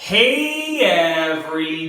Hey everybody!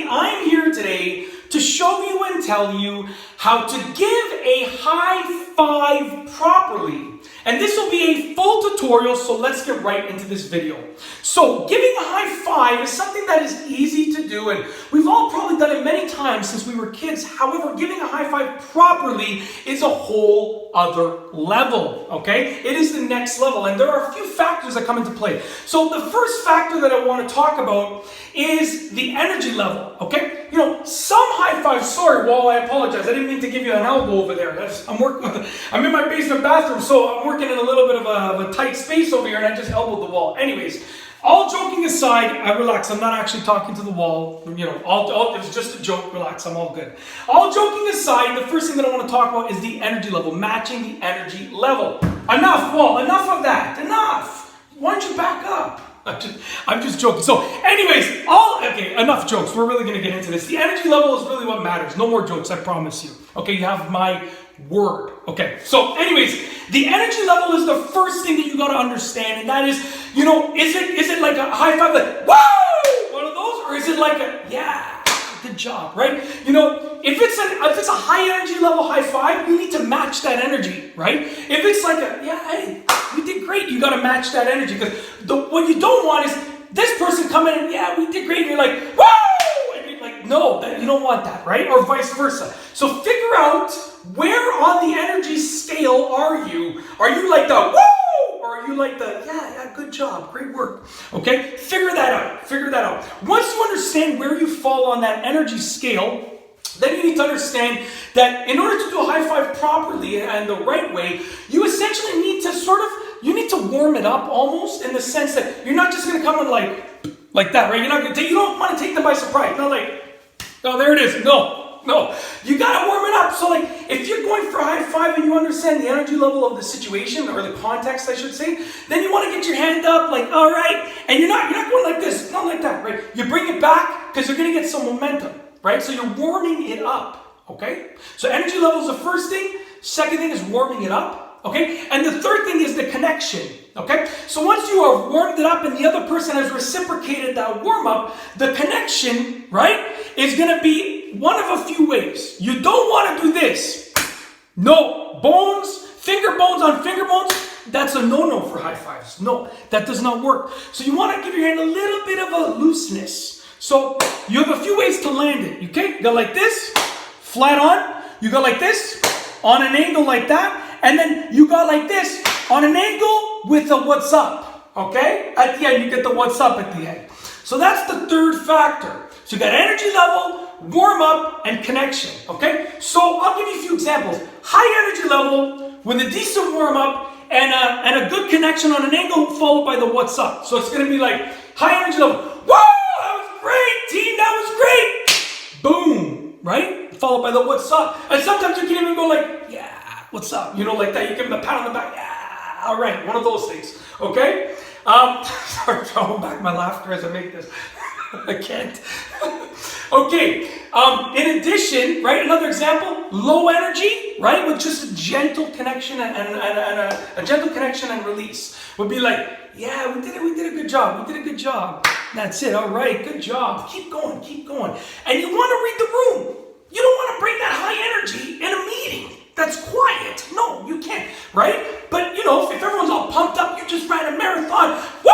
I'm here today to show you and tell you how to give a high five properly. And this will be a full tutorial, so let's get right into this video. So giving a high five is something that is easy to do, and we've all probably done it many times since we were kids. However, giving a high five properly is a whole other level, okay? It is the next level, and there are a few factors that come into play. So the first factor that I want to talk about is the energy level, okay? You know, some high fives, I apologize. I didn't mean to give you an elbow over there. I'm in my basement bathroom, so I'm working in a little bit of a tight space over here, and I just elbowed the wall. Anyways, all joking aside, relax. I'm not actually talking to the wall. You know, it was just a joke. Relax. I'm all good. All joking aside, the first thing that I want to talk about is the energy level, matching the energy level. Enough of that. Enough. Why don't you back up? I'm just joking. So anyways, enough jokes. We're really going to get into this. The energy level is really what matters. No more jokes, I promise you. Okay, you have my word. Okay, so anyways, the energy level is the first thing that you got to understand, and that is, you know, is it like a high five, like, whoa, one of those, or is it like a, yeah, good job, right? You know, if it's a high energy level high five, you need to match that energy, right? If it's like a, yeah, hey, you did great, you got to match that energy, because what you don't want is this person come in and, yeah, we did great, and you're like, whoa, and you're like, no, you don't want that, right? Or vice versa. So figure out where on the energy scale are you? Are you like the woo? Or are you like the, yeah, good job, great work? Okay, figure that out. Once you understand where you fall on that energy scale, then you need to understand that in order to do a high five properly and the right way, you essentially need to you need to warm it up almost, in the sense that you're not just going to come in like that, right? You don't want to take them by surprise. Not like, oh, there it is. No. You got to warm it up. So like, if you're going for a high five and you understand the energy level of the situation, or the context, I should say, then you want to get your hand up, like, all right, and you're not going like this, not like that, right? You bring it back because you're going to get some momentum, right? So you're warming it up, okay? So energy level is the first thing. Second thing is warming it up. Okay, and the third thing is the connection. Okay, so once you have warmed it up and the other person has reciprocated that warm up, the connection, right, is going to be one of a few ways. You don't want to do this. No, finger bones on finger bones. That's a no-no for high fives. No, that does not work. So you want to give your hand a little bit of a looseness. So you have a few ways to land it. Okay, you go like this, flat on. You go like this, on an angle like that. And then you got like this, on an angle with a what's up, okay? At the end, you get the what's up at the end. So that's the third factor. So you got energy level, warm up, and connection, okay? So I'll give you a few examples. High energy level with a decent warm up and a good connection on an angle, followed by the what's up. So it's gonna be like high energy level, whoa, that was great, team, that was great. Boom, right? Followed by the what's up. And sometimes you can even go like, yeah. What's up? You know, like that. You give them a pat on the back. Yeah, all right. One of those things. Okay? Sorry, throwing back my laughter as I make this. I can't. Okay. In addition, right, another example, low energy, right, with just a gentle connection and a gentle connection and release would be like, yeah, we did a good job. That's it. All right. Good job. Keep going. And you want to read the room. You don't want to bring that high energy in a meeting that's quiet. No, you can't, right? But, you know, if everyone's all pumped up, you just ran a marathon, woo,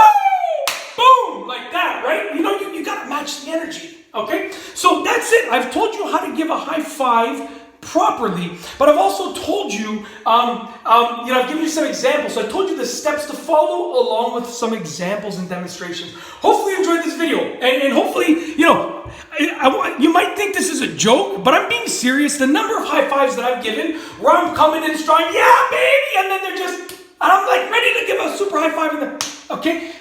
boom, like that, right? You know, you got to match the energy, okay? So that's it. I've told you how to give a high five properly, but I've also told you, I've given you some examples. So I told you the steps to follow along with some examples and demonstrations. Hopefully you enjoyed this video, and hopefully, you know, you might think this is a joke, but I'm being serious. The number of high fives that I've given, where I'm coming in strong, yeah, baby, and then and I'm like ready to give a super high five, okay?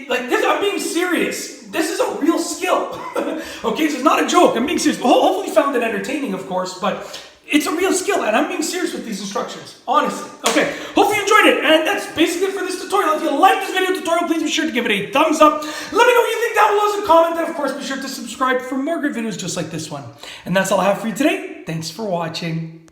Like this, I'm being serious. This is a real skill, okay? So it's not a joke. I'm being serious. Hopefully you found it entertaining, of course, but it's a real skill, and I'm being serious with these instructions, honestly. Okay, hopefully you enjoyed it, and that's basically it for this tutorial. If you like this video tutorial, please be sure to give it a thumbs up. Let me know what you think down below as a comment, and of course, be sure to subscribe for more great videos just like this one. And that's all I have for you today. Thanks for watching.